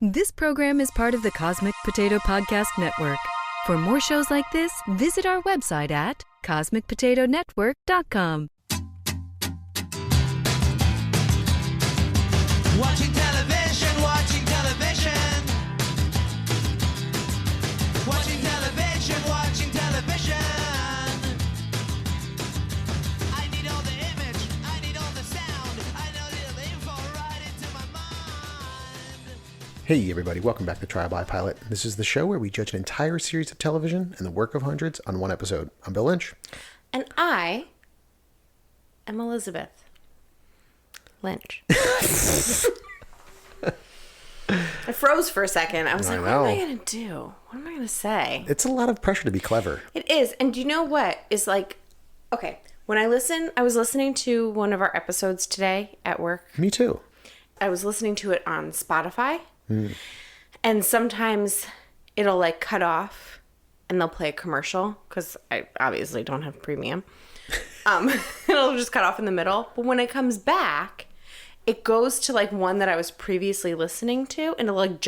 This program is part of the Cosmic Potato Podcast Network. For more shows like this, visit our website at cosmicpotatonetwork.com. Watching television, watching television. Watching television, watching television. I need all the image, I need all the sound. I know the info right into my mind. Hey everybody, welcome back to Trial by Pilot. This is the show where we judge an entire series of television and the work of hundreds on one episode. I'm Bill Lynch. And I am Elizabeth Lynch. I froze for a second. I was like, what am I going to do? What am I going to say? It's a lot of pressure to be clever. It is. And do you know what is like, okay, when I was listening to one of our episodes today at work. Me too. I was listening to it on Spotify. And sometimes it'll like cut off and they'll play a commercial because I obviously don't have premium. It'll just cut off in the middle. But when it comes back, it goes to like one that I was previously listening to and it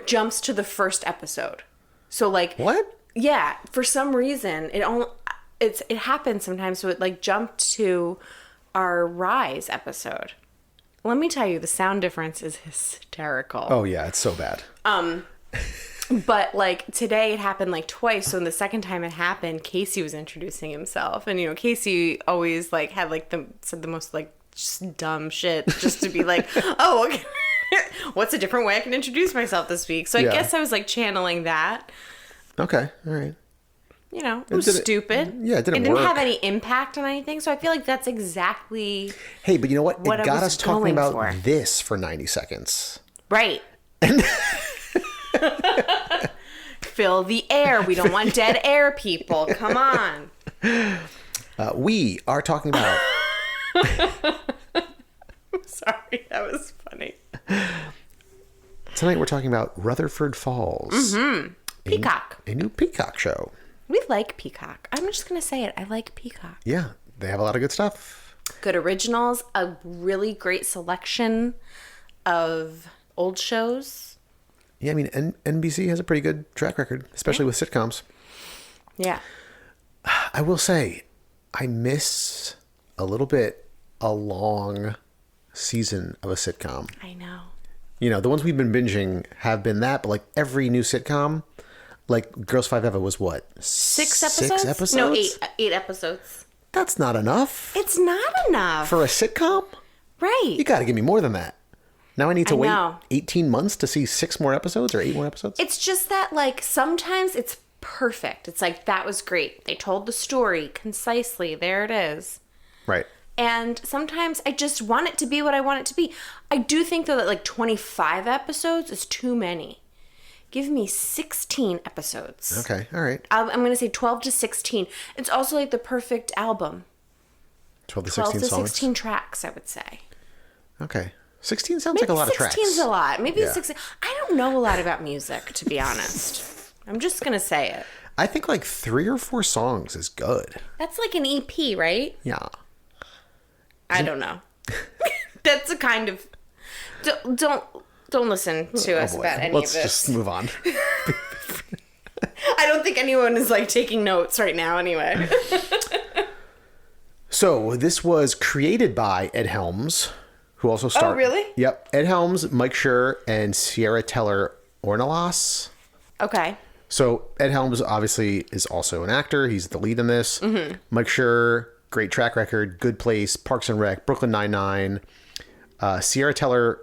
jumps to the first episode. So like, what? Yeah, for some reason it happens sometimes. So it like jumped to our Rise episode. Let me tell you, the sound difference is hysterical. Oh yeah, it's so bad. But like today it happened like twice. So the second time it happened, Casey was introducing himself, and you know Casey always like had like said the most like just dumb shit just to be like, oh, okay. What's a different way I can introduce myself this week? So I guess I was like channeling that. Okay, all right. You know, it was stupid. It didn't work. have any impact on anything. So I feel like that's exactly. Hey, but you know what? It got us talking about for. this for 90 seconds. Right. Fill the air. We don't want dead air, people. Come on. We are talking about. Sorry, that was funny. Tonight we're talking about Rutherford Falls. Mm-hmm. Peacock. A new Peacock show. We like Peacock. I'm just going to say it. I like Peacock. Yeah, they have a lot of good stuff. Good originals, a really great selection of old shows. Yeah, I mean, NBC has a pretty good track record, especially with sitcoms. Yeah. I will say, I miss a little bit a long season of a sitcom. I know. You know, the ones we've been binging have been that, but like every new sitcom, like Girls 5 Eva was what? 6 episodes? 6 episodes? No, 8 episodes. That's not enough. It's not enough. For a sitcom? Right. You got to give me more than that. Now I need to wait know. 18 months to see 6 more episodes or 8 more episodes? It's just that, like, sometimes it's perfect. It's like, that was great. They told the story concisely. There it is. Right. And sometimes I just want it to be what I want it to be. I do think, though, that, like, 25 episodes is too many. Give me 16 episodes. Okay, all right. I'm going to say 12 to 16. It's also, like, the perfect album. 12 to 16 songs? 12 to 16 tracks, I would say. Okay. 16 sounds Maybe like a lot of tracks. 16's a lot. Maybe Yeah. 16. I don't know a lot about music, to be honest. I'm just going to say it. I think like 3 or 4 songs is good. That's like an EP, right? Yeah. I don't know. That's a kind of... Don't listen to us about any Let's of this. just move on. I don't think anyone is like taking notes right now anyway. So this was created by Ed Helms, who also starred... Oh, really? Yep. Ed Helms, Mike Schur, and Sierra Teller Ornelas. Okay. So Ed Helms obviously is also an actor. He's the lead in this. Mm-hmm. Mike Schur, great track record, Good Place, Parks and Rec, Brooklyn Nine-Nine. Sierra Teller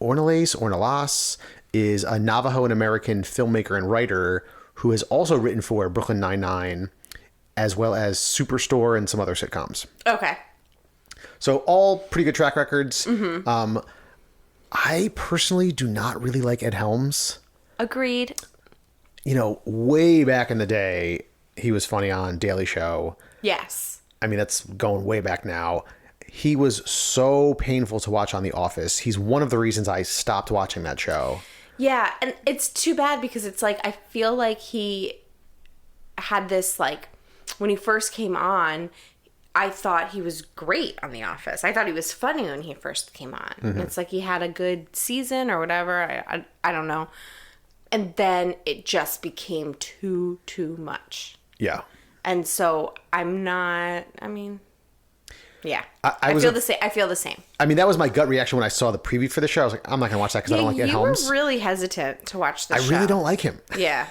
Ornelas is a Navajo and American filmmaker and writer who has also written for Brooklyn Nine-Nine, as well as Superstore and some other sitcoms. Okay. So all pretty good track records. Mm-hmm. I personally do not really like Ed Helms. Agreed. You know, way back in the day, he was funny on Daily Show. Yes. I mean, that's going way back now. He was so painful to watch on The Office. He's one of the reasons I stopped watching that show. Yeah, and it's too bad because it's like, I feel like he had this, like, when he first came on, I thought he was great on The Office. I thought he was funny when he first came on. It's like he had a good season or whatever. I don't know. And then it just became too much. Yeah. And so I'm not, I mean, yeah. I feel the same. I feel the same. I mean, that was my gut reaction when I saw the preview for the show. I was like, I'm not going to watch that because I don't like Ed Helms. You were really hesitant to watch the show. I really don't like him. Yeah.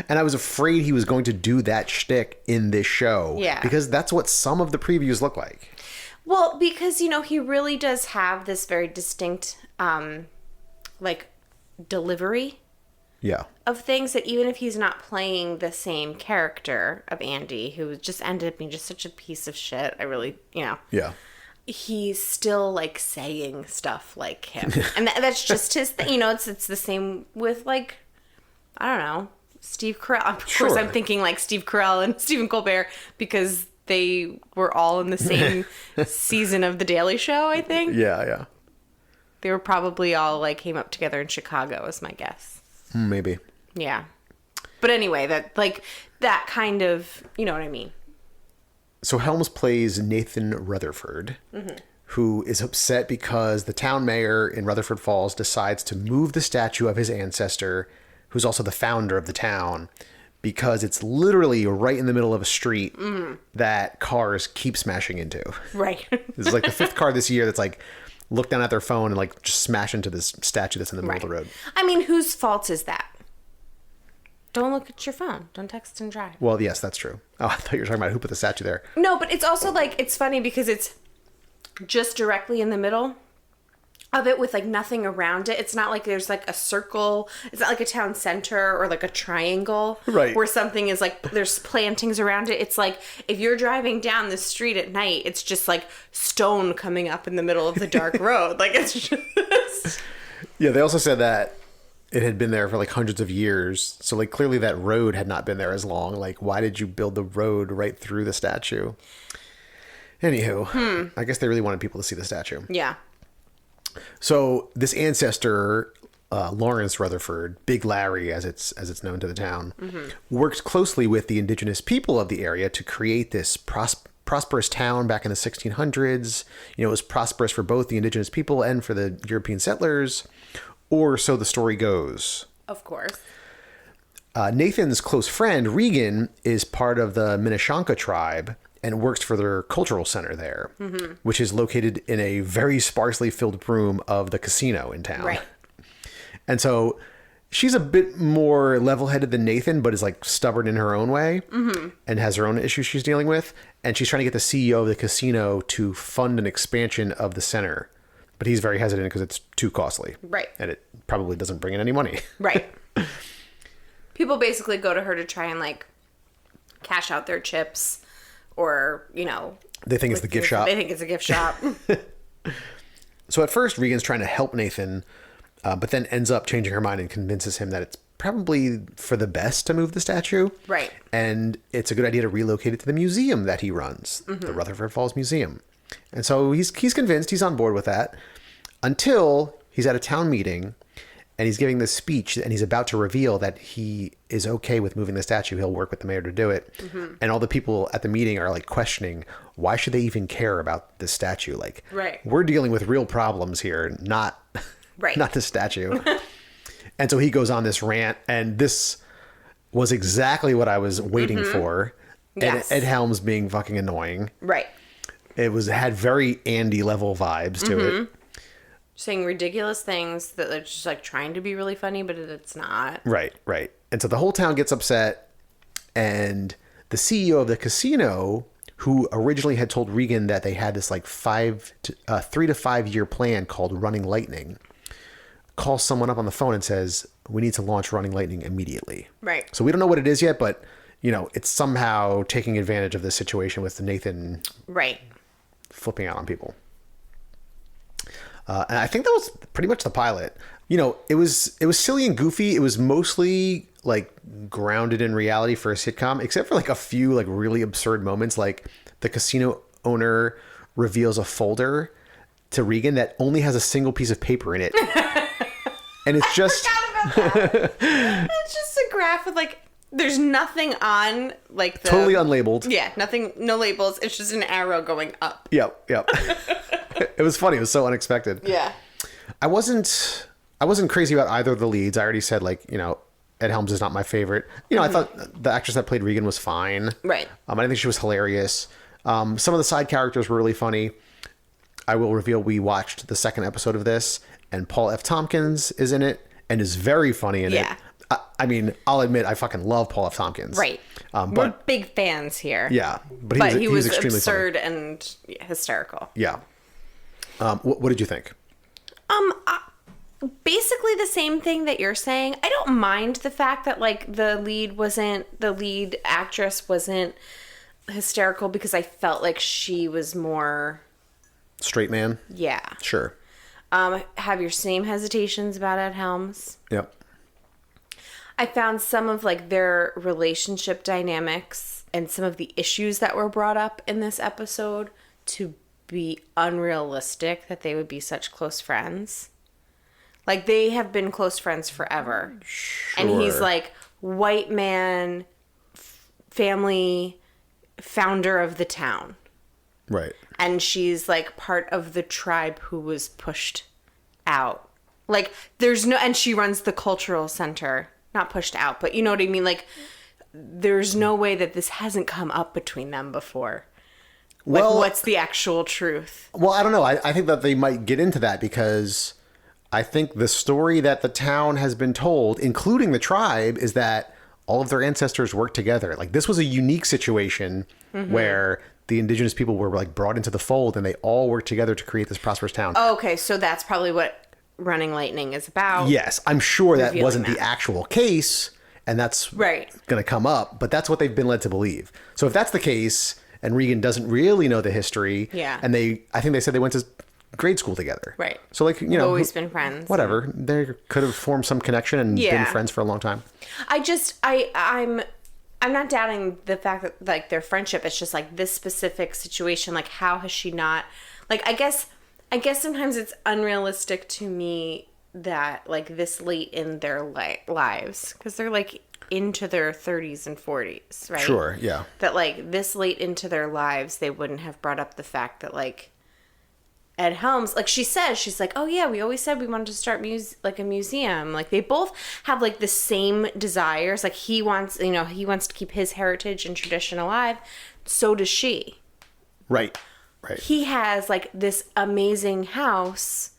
And I was afraid he was going to do that shtick in this show. Yeah. Because that's what some of the previews look like. Well, because, you know, he really does have this very distinct, like, delivery Yeah. of things that even if he's not playing the same character of Andy, who just ended up being just such a piece of shit, I really, you know. Yeah. He's still, like, saying stuff like him. And that's just his thing. You know, it's the same with, like, I don't know, Steve Carell. Of course, I'm thinking, like, Steve Carell and Stephen Colbert because they were all in the same season of The Daily Show, I think. Yeah, yeah. They were probably all, like, came up together in Chicago, is my guess. Maybe. Yeah. But anyway, that kind of, you know what I mean. So Helms plays Nathan Rutherford, who is upset because the town mayor in Rutherford Falls decides to move the statue of his ancestor, who's also the founder of the town, because it's literally right in the middle of a street that cars keep smashing into. Right. This is like the 5th car this year that's like look down at their phone and like just smash into this statue that's in the middle of the road. I mean, whose fault is that? Don't look at your phone. Don't text and drive. Well, yes, that's true. Oh, I thought you were talking about who put the statue there. No, but it's also like, it's funny because it's just directly in the middle of it with like nothing around it. It's not like there's like a circle. It's not like a town center or like a triangle. Right. Where something is like, there's plantings around it. It's like, if you're driving down the street at night, it's just like stone coming up in the middle of the dark road. Like it's just... Yeah, they also said that it had been there for like hundreds of years. So like clearly that road had not been there as long. Like why did you build the road right through the statue? Anywho, I guess they really wanted people to see the statue. Yeah. So this ancestor, Lawrence Rutherford, Big Larry as it's known to the town, worked closely with the indigenous people of the area to create this prosperous town back in the 1600s. You know, it was prosperous for both the indigenous people and for the European settlers. Or so the story goes. Of course. Nathan's close friend, Regan, is part of the Minneshanka tribe and works for their cultural center there, which is located in a very sparsely filled room of the casino in town. Right. And so she's a bit more level-headed than Nathan, but is like stubborn in her own way and has her own issues she's dealing with. And she's trying to get the CEO of the casino to fund an expansion of the center. But he's very hesitant because it's too costly. Right. And it probably doesn't bring in any money. Right. People basically go to her to try and like cash out their chips or, you know. They think it's the gift shop. They think it's a gift shop. So at first, Regan's trying to help Nathan, but then ends up changing her mind and convinces him that it's probably for the best to move the statue. Right. And it's a good idea to relocate it to the museum that he runs, the Rutherford Falls Museum. And so he's convinced, he's on board with that, until he's at a town meeting and he's giving this speech and he's about to reveal that he is okay with moving the statue. He'll work with the mayor to do it. And all the people at the meeting are like questioning, why should they even care about this statue? Like, Right. we're dealing with real problems here, not the statue. And so he goes on this rant, and this was exactly what I was waiting for. Yes. Ed Helms being fucking annoying. Right. It had very Andy level vibes to it. Saying ridiculous things that are just like trying to be really funny, but it's not. Right. And so the whole town gets upset, and the CEO of the casino, who originally had told Regan that they had this like 3 to 5 year plan called Running Lightning, calls someone up on the phone and says, we need to launch Running Lightning immediately. Right. So we don't know what it is yet, but you know, it's somehow taking advantage of this situation with Nathan Right. flipping out on people. And I think that was pretty much the pilot. You know, it was silly and goofy. It was mostly like grounded in reality for a sitcom, except for like a few like really absurd moments. Like the casino owner reveals a folder to Regan that only has a single piece of paper in it. And it's just It's just a graph with like There's nothing on like the Totally unlabeled. Yeah, nothing, no labels. It's just an arrow going up. Yep. It was funny. It was so unexpected. Yeah. I wasn't crazy about either of the leads. I already said, like, you know, Ed Helms is not my favorite. You know, I thought the actress that played Regan was fine. Right. I didn't think she was hilarious. Some of the side characters were really funny. I will reveal we watched the second episode of this, and Paul F. Tompkins is in it and is very funny in it. I mean, I'll admit, I fucking love Paul F. Tompkins. Right. We're big fans here. Yeah. But he was extremely absurd funny. and hysterical. Yeah. What did you think? Basically the same thing that you're saying. I don't mind the fact that like the lead actress wasn't hysterical, because I felt like she was more Straight man? Yeah. Sure. Have your same hesitations about Ed Helms. Yep. I found some of like their relationship dynamics and some of the issues that were brought up in this episode to be unrealistic, that they would be such close friends. Like, they have been close friends forever. Sure. And he's like white man, family, founder of the town. Right. And she's like part of the tribe who was pushed out. Like, there's no, and she runs the cultural center. Not pushed out, but you know what I mean? Like, there's no way that this hasn't come up between them before. Like, Well, what's the actual truth? Well, I don't know. I think that they might get into that, because I think the story that the town has been told, including the tribe, is that all of their ancestors worked together. Like, this was a unique situation where the indigenous people were like brought into the fold, and they all worked together to create this prosperous town. Oh, okay, so that's probably what Running Lightning is about. Yes, I'm sure that Revealing wasn't that. the actual case, and that's Right. going to come up, but that's what they've been led to believe. So if that's the case, and Regan doesn't really know the history, Yeah. and I think they said they went to grade school together. Right. So, like, you We've know, always been friends. whatever. They could have formed some connection and been Yeah. friends for a long time. I'm not doubting the fact that like their friendship. It's just like this specific situation. Like, how has she not? Like, I guess sometimes it's unrealistic to me that like this late in their lives, because they're like into their 30s and 40s, right? Sure, yeah. That like this late into their lives, they wouldn't have brought up the fact that like Ed Helms, like she says, she's like, oh yeah, we always said we wanted to start a museum. Like, they both have like the same desires. Like, he wants to keep his heritage and tradition alive. So does she. Right. He has like this amazing house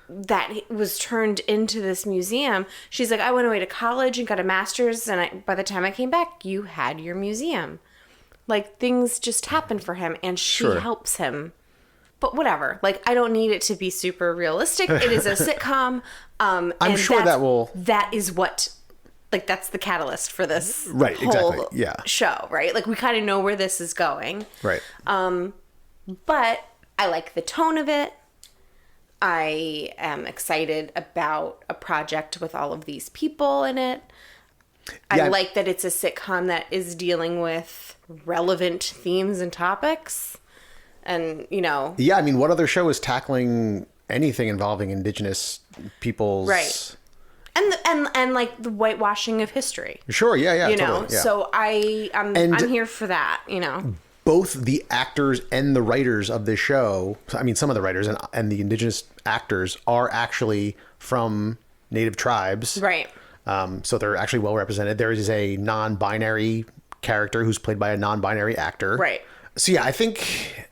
that was turned into this museum. She's like, I went away to college and got a master's, and by the time I came back, you had your museum. Like, things just happen for him, and she Sure. helps him. But whatever. Like, I don't need it to be super realistic. It is a sitcom. I'm and sure that is what, like, that's the catalyst for this Right, whole exactly, yeah. show, right? Like, we kind of know where this is going. Right. But I like the tone of it. I am excited about a project with all of these people in it. Yeah. I like that it's a sitcom that is dealing with relevant themes and topics. And, you know. Yeah, I mean, what other show is tackling anything involving indigenous peoples? Right. And like the whitewashing of history. Sure, yeah, You totally, know, yeah. so I'm here for that, you know. Both the actors and the writers of this show, I mean, some of the writers and the indigenous actors are actually from native tribes. Right. So they're actually well represented. There is a non-binary character who's played by a non-binary actor. Right. So yeah, I think,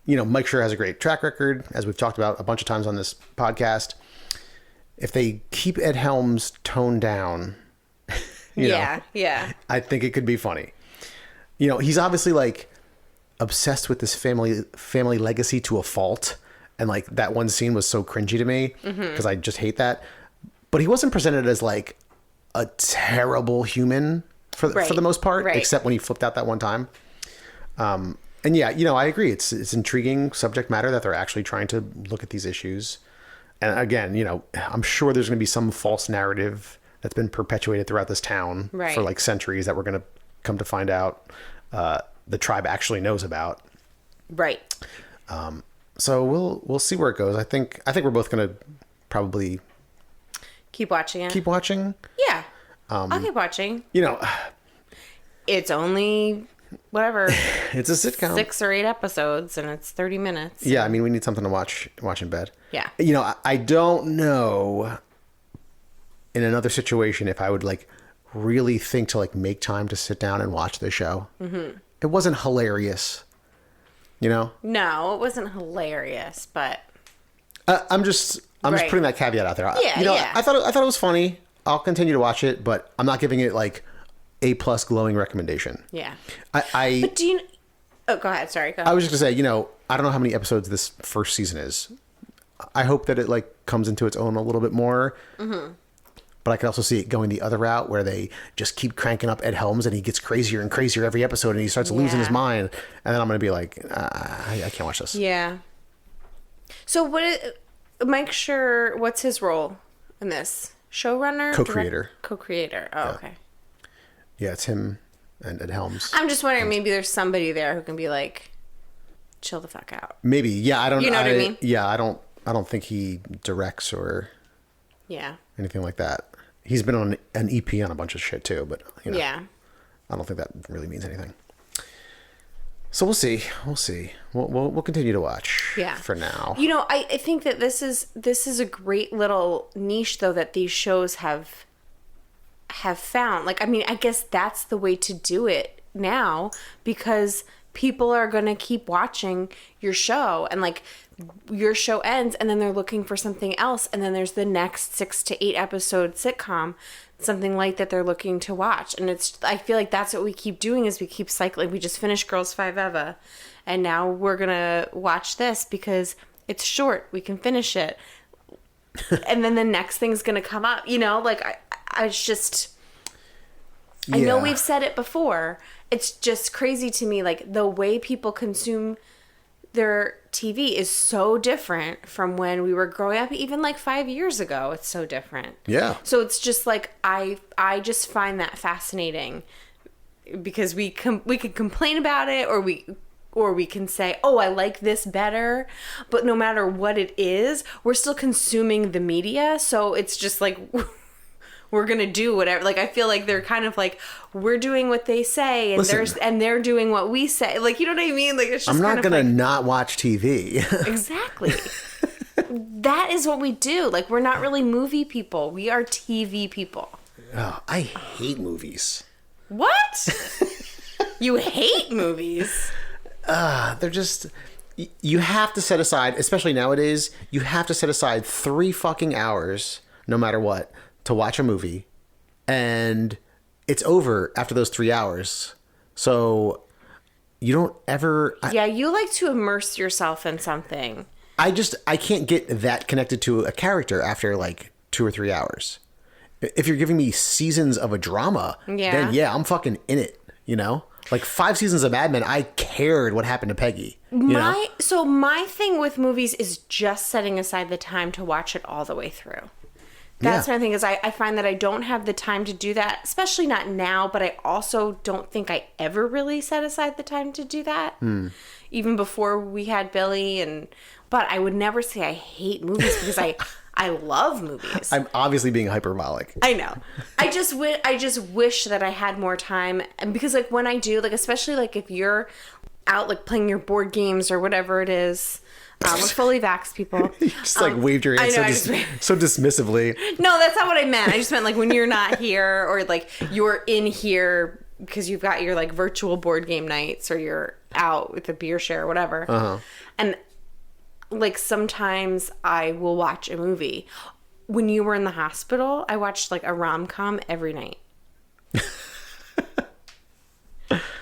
you know, Mike Schur has a great track record, as we've talked about a bunch of times on this podcast. If they keep Ed Helms toned down, you know, I think it could be funny. You know, he's obviously like obsessed with this family legacy to a fault. And like that one scene was so cringy to me because I just hate that. But he wasn't presented as like a terrible human for the most part, except when he flipped out that one time. And yeah, you know, I agree. It's intriguing subject matter that they're actually trying to look at these issues. And again, you know, I'm sure there's going to be some false narrative that's been perpetuated throughout this town for like centuries that we're going to come to find out the tribe actually knows about. Right. So we'll see where it goes. I think we're both going to probably Keep watching it. keep watching. Yeah. I'll keep watching. You know, It's only whatever it's a sitcom. 6 or 8 episodes, and it's 30 minutes. Yeah, I mean, we need something to watch in bed. Yeah. You know, I don't know in another situation if I would like really think to like make time to sit down and watch the show. Mm-hmm. It wasn't hilarious. You know? No, it wasn't hilarious, but I'm just Right. putting that caveat out there. Yeah, you know, yeah. I thought it was funny. I'll continue to watch it, but I'm not giving it like A+ glowing recommendation. yeah. I Do you? Oh, go ahead. Sorry. Go I ahead. was just gonna say, you know, I don't know how many episodes this first season is. I hope that it like comes into its own a little bit more. Mm-hmm. But I could also see it going the other route where they just keep cranking up Ed Helms and he gets crazier and crazier every episode and he starts losing his Yeah. mind. And then I'm gonna be like, I can't watch this. Yeah. So Mike Schur, what's his role in this? Showrunner? Co-creator. Co-creator. Oh, okay. Yeah, it's him and Ed Helms. I'm just wondering, maybe there's somebody there who can be like, chill the fuck out. Maybe. Yeah, I don't. You know what I mean? Yeah, I don't think he directs or Yeah. anything like that. He's been on an EP on a bunch of shit too, but you know, Yeah. I don't think that really means anything. So we'll see. We'll continue to watch. Yeah. For now. You know, I think that this is a great little niche though that these shows have found. Like, I mean, I guess that's the way to do it now because people are going to keep watching your show and like your show ends and then they're looking for something else and then there's the next 6 to 8 episode sitcom, something like that they're looking to watch. And I feel like that's what we keep doing is we keep cycling. We just finished Girls 5 Eva and now we're going to watch this because it's short. We can finish it. And then the next thing's going to come up, you know, like I just, I know Yeah. we've said it before. It's just crazy to me. Like the way people consume their TV is so different from when we were growing up, even like 5 years ago. It's so different. Yeah. So it's just like, I just find that fascinating because we can complain about it or we can say, oh, I like this better. But no matter what it is, we're still consuming the media. So it's just like, we're going to do whatever. Like, I feel like they're kind of like, we're doing what they say and Listen, they're doing what we say. Like, you know what I mean? Like, it's just I'm not kind gonna of like, not watch TV. exactly. That is what we do. Like, we're not really movie people. We are TV people. Oh, I hate movies. What? You hate movies? They're just. You have to set aside, especially nowadays. You have to set aside 3 fucking hours, no matter what, to watch a movie, and it's over after those 3 hours. So you don't ever. Yeah, you like to immerse yourself in something. I can't get that connected to a character after like 2 or 3 hours. If you're giving me seasons of a drama, then yeah, I'm fucking in it. You know, like 5 seasons of Mad Men, I cared what happened to Peggy. You know? So my thing with movies is just setting aside the time to watch it all the way through. That's Yeah. my thing is I find that I don't have the time to do that, especially not now, but I also don't think I ever really set aside the time to do that. Even before we had Billy but I would never say I hate movies because I love movies. I'm obviously being hyperbolic. I know. I just wish that I had more time, and because like when I do, like especially like if you're out like playing your board games or whatever it is, we're fully vaxxed people. You just like waved your hand I know, so dismissively. No, that's not what I meant. I just meant like when you're not here or like you're in here because you've got your like virtual board game nights or you're out with a beer share or whatever. And like sometimes I will watch a movie. When you were in the hospital, I watched like a rom-com every night.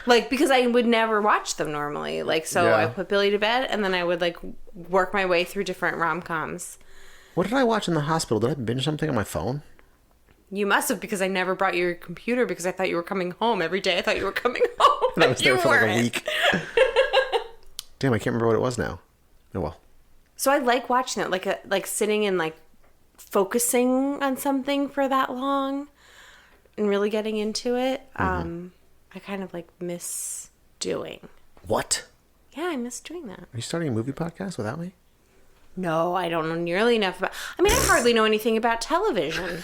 Like, because I would never watch them normally. Like, so Yeah. I put Billy to bed and then I would like work my way through different rom-coms. What did I watch in the hospital? Did I binge something on my phone? You must have, because I never brought your computer because I thought you were coming home every day. I thought you were coming home. And I was there You for like a weren't. week. Damn, I can't remember what it was now. Oh well. So I like watching it, like sitting and like focusing on something for that long and really getting into it. I kind of like miss doing. What? Yeah, I miss doing that. Are you starting a movie podcast without me? No, I don't know nearly enough about. I mean, I hardly know anything about television.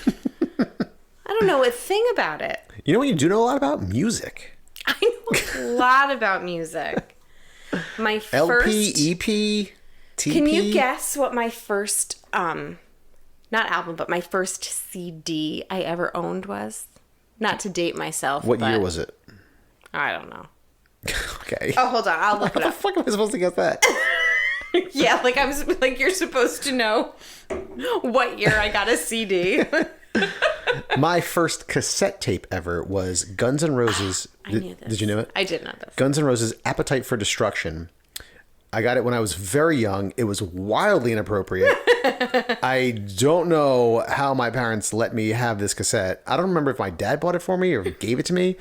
I don't know a thing about it. You know what you do know a lot about? Music. I know a lot about music. My first LP, EP, TP. Can you guess what my first not album, but my first CD I ever owned was? Not to date myself. What year but was it? I don't know. Okay. Oh, hold on. I'll look it How the up. fuck am I supposed to guess that? Yeah, like you're supposed to know what year I got a CD. My first cassette tape ever was Guns N' Roses. I knew this. Did you know it? I did know this. Guns N' Roses' Appetite for Destruction. I got it when I was very young. It was wildly inappropriate. I don't know how my parents let me have this cassette. I don't remember if my dad bought it for me or gave it to me.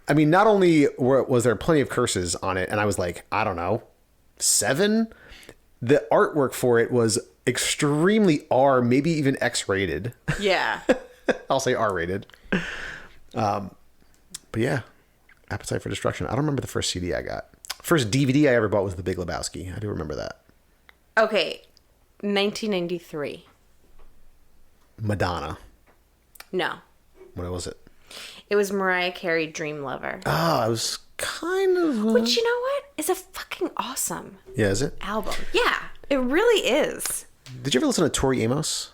I mean, not only was there plenty of curses on it, and I was like, I don't know, 7? The artwork for it was extremely R, maybe even X-rated. Yeah. I'll say R-rated. But yeah, Appetite for Destruction. I don't remember the first CD I got. First DVD I ever bought was The Big Lebowski. I do remember that. Okay. 1993. Madonna. No. What was it? It was Mariah Carey, Dream Lover. Oh, I was kind of... Which, you know what? Is a fucking awesome Yeah, is it? album. Yeah, it really is. Did you ever listen to Tori Amos?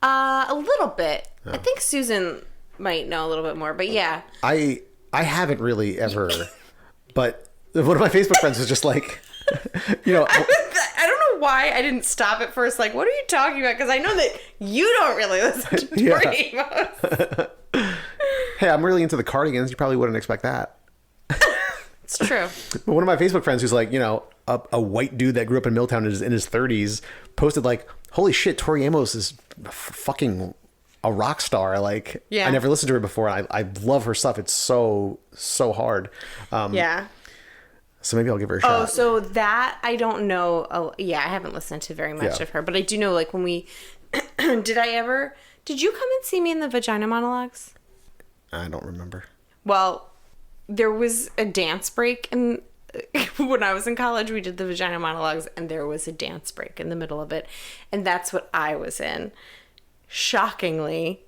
A little bit. I think Susan might know a little bit more, but yeah. I haven't really ever... But one of my Facebook friends was just like... You know... I don't know why I didn't stop at first. Like, what are you talking about? Because I know that you don't really listen to Yeah. Tori Amos. Hey, I'm really into the Cardigans. You probably wouldn't expect that. It's true. But one of my Facebook friends who's like, you know, a white dude that grew up in Milltown in his 30s posted like, holy shit, Tori Amos is fucking a rock star. Like, Yeah. I never listened to her before. I love her stuff. It's so hard. Yeah. So maybe I'll give her a Oh, shot. so that I don't know. Oh, yeah, I haven't listened to very much Yeah. of her, but I do know, like, when we did you come and see me in the Vagina Monologues? I don't remember. Well, there was a dance break, and when I was in college, we did the Vagina Monologues, and there was a dance break in the middle of it, and that's what I was in. Shockingly,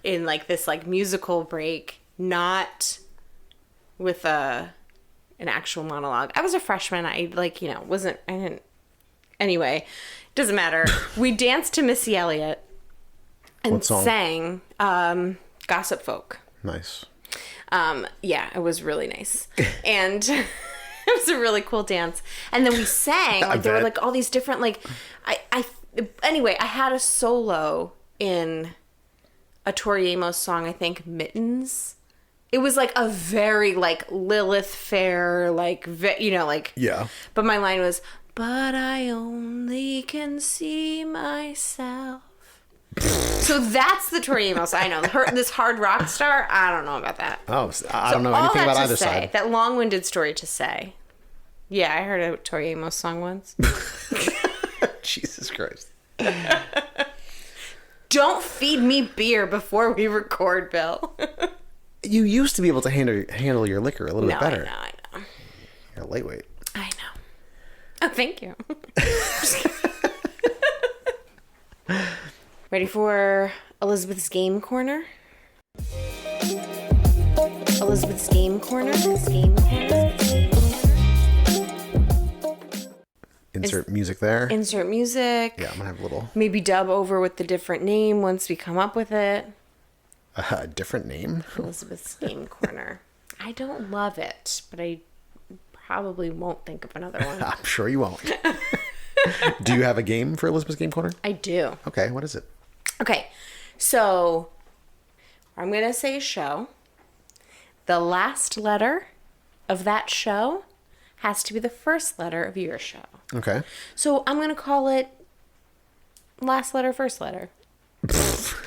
in like this like musical break, not with an actual monologue. I was a freshman. I didn't. Anyway, doesn't matter. We danced to Missy Elliott and What song? sang Gossip Folk. Nice. Yeah, it was really nice. And it was a really cool dance. And then we sang, like there were bet. like all these different like anyway, I had a solo in a Tori Amos song, I think Mittens. It was like a very like Lilith Fair, like Yeah. but my line was, but I only can see myself. So that's the Tori Amos I know. This hard rock star, I don't know about that. Oh, I don't know All anything that about to either say, side. that long-winded story to say. Yeah, I heard a Tori Amos song once. Jesus Christ. Don't feed me beer before we record, Bill. You used to be able to handle your liquor a little bit better. I know. You're a lightweight. I know. Oh, thank you. Ready for Elizabeth's Game Corner? Elizabeth's Game Corner? Insert music there. Insert music. Yeah, I'm gonna have a little Maybe dub over with the different name once we come up with it. different name. Elizabeth's Game Corner. I don't love it, but I probably won't think of another one. I'm sure you won't. Do you have a game for Elizabeth's Game Corner? I do. Okay, what is it? Okay, so I'm going to say show. The last letter of that show has to be the first letter of your show. Okay. So I'm going to call it last letter, first letter.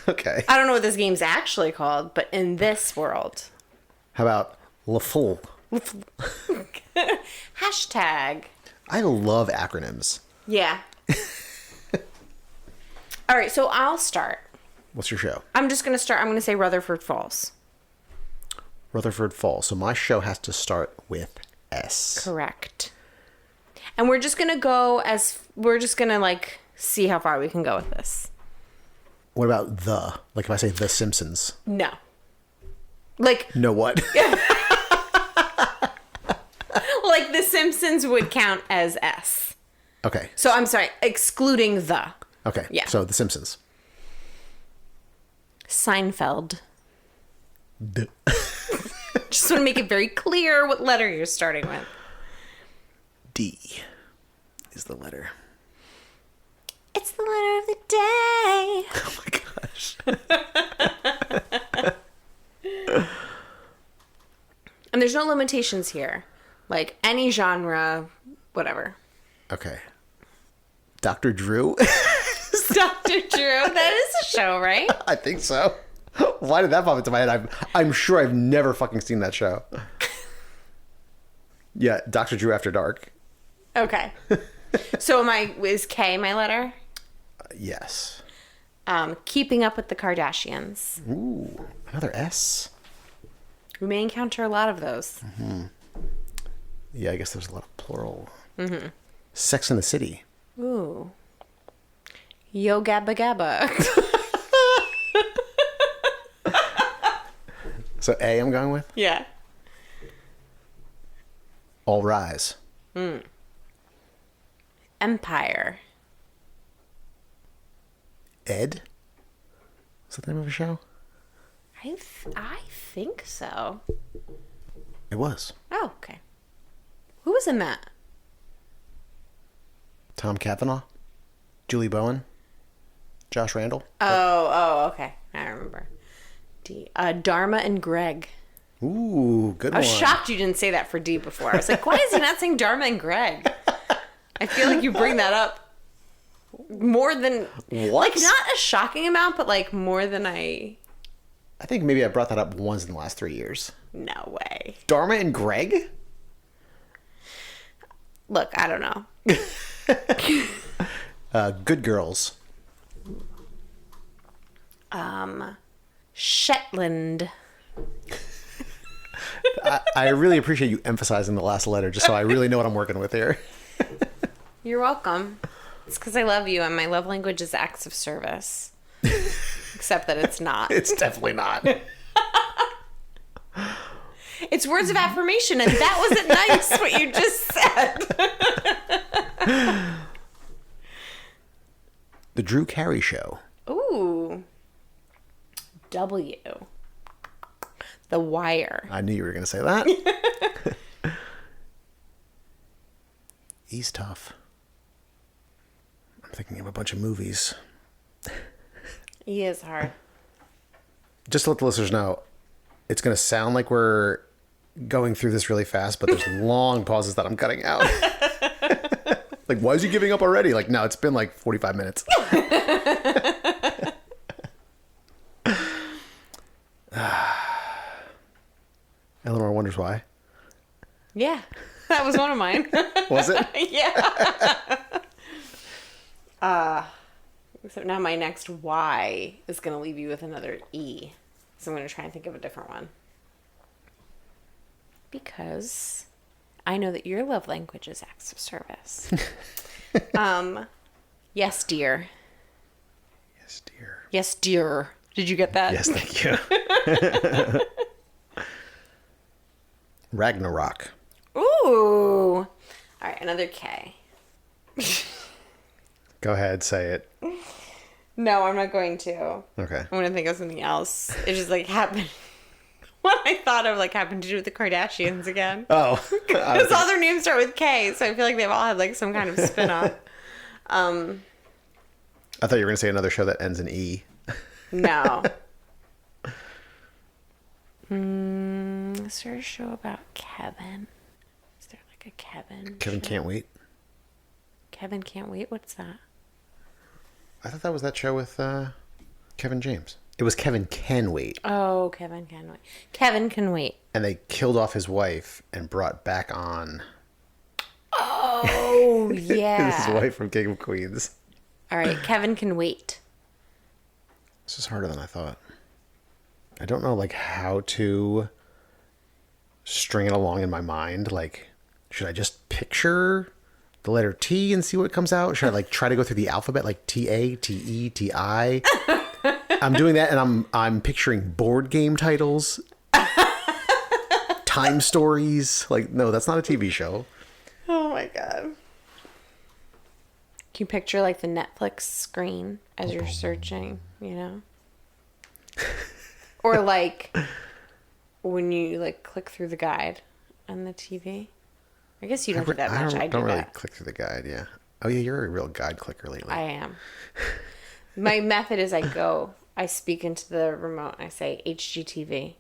Okay. I don't know what this game's actually called, but in this world. How about La Fool? Hashtag. I love acronyms. Yeah. All right, so I'll start. What's your show? I'm just going to start. I'm going to say Rutherford Falls. Rutherford Falls. So my show has to start with S. Correct. And we're just going to go we're just going to like see how far we can go with this. What about the? Like if I say The Simpsons. No. Like, No what? like The Simpsons would count as S. Okay. So I'm sorry, excluding the. Okay. Yeah. So The Simpsons. Seinfeld. D. Just want to make it very clear what letter you're starting with. D is the letter. It's the letter of the day. Oh my gosh. And there's no limitations here. Like any genre, whatever. Okay. Dr. Drew? Dr. Drew, that is a show, right? I think so. Why did that pop into my head? I'm sure I've never fucking seen that show. Yeah, Dr. Drew After Dark. Okay. So is K my letter? Yes. Keeping Up with the Kardashians. Ooh, another S. We may encounter a lot of those. Yeah, I guess there's a lot of plural. Mm-hmm. Sex in the City. Ooh. Yo Gabba Gabba. So A I'm going with? Yeah. All Rise. Empire. Ed? Is that the name of a show? I think so. It was. Oh, okay. Who was in that? Tom Cavanaugh? Julie Bowen? Josh Randall? Oh, okay. I remember. D. Dharma and Greg. Ooh, good I one. was shocked you didn't say that for D before. I was like, why is he not saying Dharma and Greg? I feel like you bring that up more than... What? Like, not a shocking amount, but like more than I think maybe I brought that up once in the last 3 years. No way. Dharma and Greg? Look, I don't know. Good Girls. Shetland. I really appreciate you emphasizing the last letter just so I really know what I'm working with here. You're welcome. It's because I love you, and my love language is acts of service. Except that it's not. It's definitely not. It's words of affirmation, and that wasn't nice what you just said. The Drew Carey Show. Ooh. W. The Wire. I knew you were going to say that. He's tough. I'm thinking of a bunch of movies. He is hard. Just to let the listeners know, it's going to sound like we're going through this really fast, but there's long pauses that I'm cutting out. Like, why is he giving up already? Like, no, it's been like 45 minutes. Eleanor wonders why. Yeah. That was one of mine. Was it? Yeah. So now my next Y is going to leave you with another E. So I'm going to try and think of a different one. Because I know that your love language is acts of service. Yes, dear. Yes, dear. Yes, dear. Did you get that? Yes, thank you. Ragnarok. Ooh. All right, another K. Go ahead, say it. No, I'm not going to. Okay. I'm going to think of something else. It just like happened. What I thought of like happened to do with the Kardashians again. Oh. Because all their names start with K, so I feel like they've all had like some kind of spin-off. I thought you were going to say another show that ends in E. No. Is there a show about Kevin? Is there like a Kevin? Kevin show? Can't Wait. Kevin Can't Wait? What's that? I thought that was that show with Kevin James. It was Kevin Can Wait. Oh, Kevin Can Wait. Kevin Can Wait. And they killed off his wife and brought back on Oh, yeah. his wife from King of Queens. All right, Kevin Can Wait. This is harder than I thought. I don't know, like, how to string it along in my mind. Like, should I just picture the letter T and see what comes out? Should I, like, try to go through the alphabet, like T-A, T-E, T-I? I'm doing that, and I'm picturing board game titles, time stories. Like, no, that's not a TV show. Oh my god. Can you picture like the Netflix screen as you're searching, you know? Or like when you like click through the guide on the TV. I guess you don't do that much. I do don't really that. click through the guide, yeah. Oh yeah, you're a real guide clicker lately. I am. My method is I speak into the remote, I say HGTV,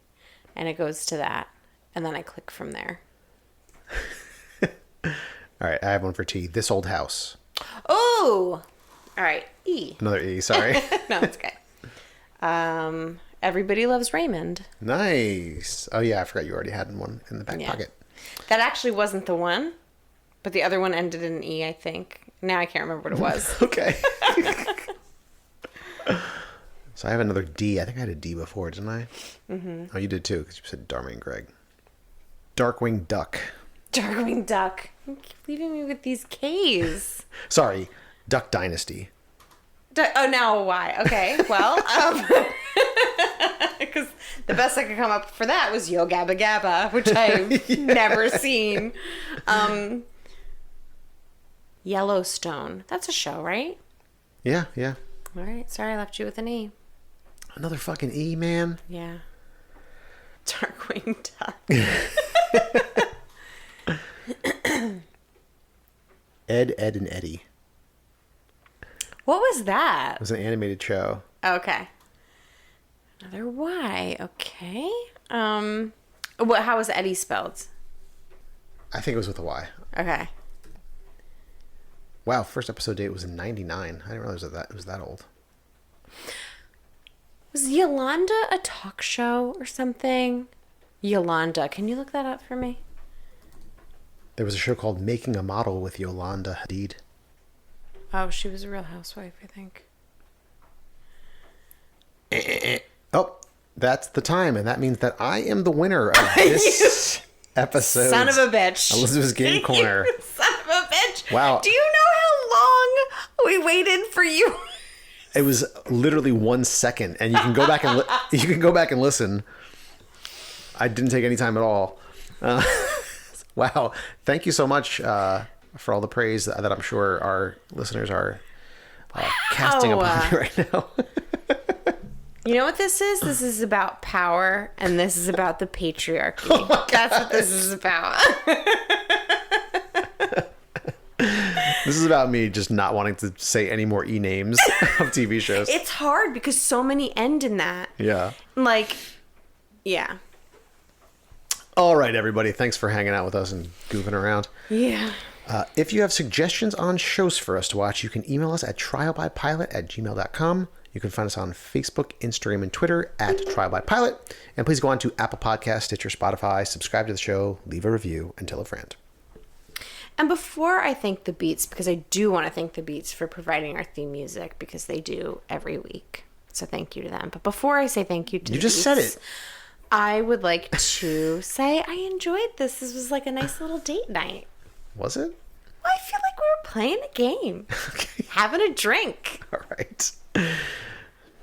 and it goes to that, and then I click from there. All right, I have one for T. This Old House. Oh! All right, E. Another E, sorry. No, it's okay. Everybody Loves Raymond. Nice. Oh yeah, I forgot you already had one in the back pocket. That actually wasn't the one, but the other one ended in E, I think. Now I can't remember what it was. Okay. So I have another D. I think I had a D before, didn't I? Mm-hmm. Oh, you did too, because you said Darwin Greg. Darkwing Duck. Darkwing Duck. You keep leaving me with these K's. Sorry, Duck Dynasty. Oh, now why? Okay, well, because the best I could come up for that was Yo Gabba Gabba, which I've never seen. Yellowstone. That's a show, right? Yeah, yeah. All right. Sorry, I left you with an E. Another fucking E, man. Yeah. Darkwing Duck. Ed, and Eddie. What was that? It was an animated show. Okay. Another Y. Okay. How was Eddie spelled? I think it was with a Y. Okay. Wow, first episode date was in 99. I didn't realize that it was that old. Was Yolanda a talk show or something? Yolanda. Can you look that up for me? There was a show called Making a Model with Yolanda Hadid. Oh, she was a Real Housewife, I think. Oh, that's the time, and that means that I am the winner of this episode. Son of a bitch. Elizabeth's Game Corner. Son of a bitch. Wow. Do you know how long we waited for you? It was literally 1 second, and you can go back and you can go back and listen. I didn't take any time at all. Wow. Thank you so much for all the praise that I'm sure our listeners are casting upon me right now. You know what this is? This is about power, and this is about the patriarchy. Oh, that's what this is about. This is about me just not wanting to say any more E names of TV shows. It's hard because so many end in that. Yeah. Like, yeah. All right, everybody. Thanks for hanging out with us and goofing around. Yeah. If you have suggestions on shows for us to watch, you can email us at trialbypilot@gmail.com. You can find us on Facebook, Instagram, and Twitter at trialbypilot. And please go on to Apple Podcasts, Stitcher, Spotify, subscribe to the show, leave a review, and tell a friend. And before I thank the Beats, because I do want to thank the Beats for providing our theme music, because they do every week. So thank you to them. But before I say thank you to You the just Beats, said it. I would like to say I enjoyed this. This was like a nice little date night. Was it? Well, I feel like we were playing a game. Okay. Having a drink. All right.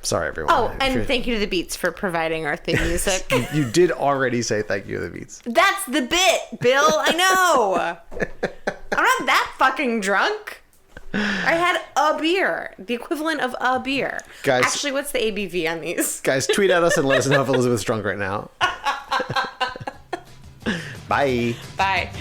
Sorry, everyone. Oh, and thank you to the Beats for providing our theme music. You did already say thank you to the Beats. That's the bit, Bill. I know. I'm not that fucking drunk. I had a beer. The equivalent of a beer. Guys. Actually, what's the ABV on these? Guys, tweet at us and let us know if Elizabeth's drunk right now. Bye. Bye.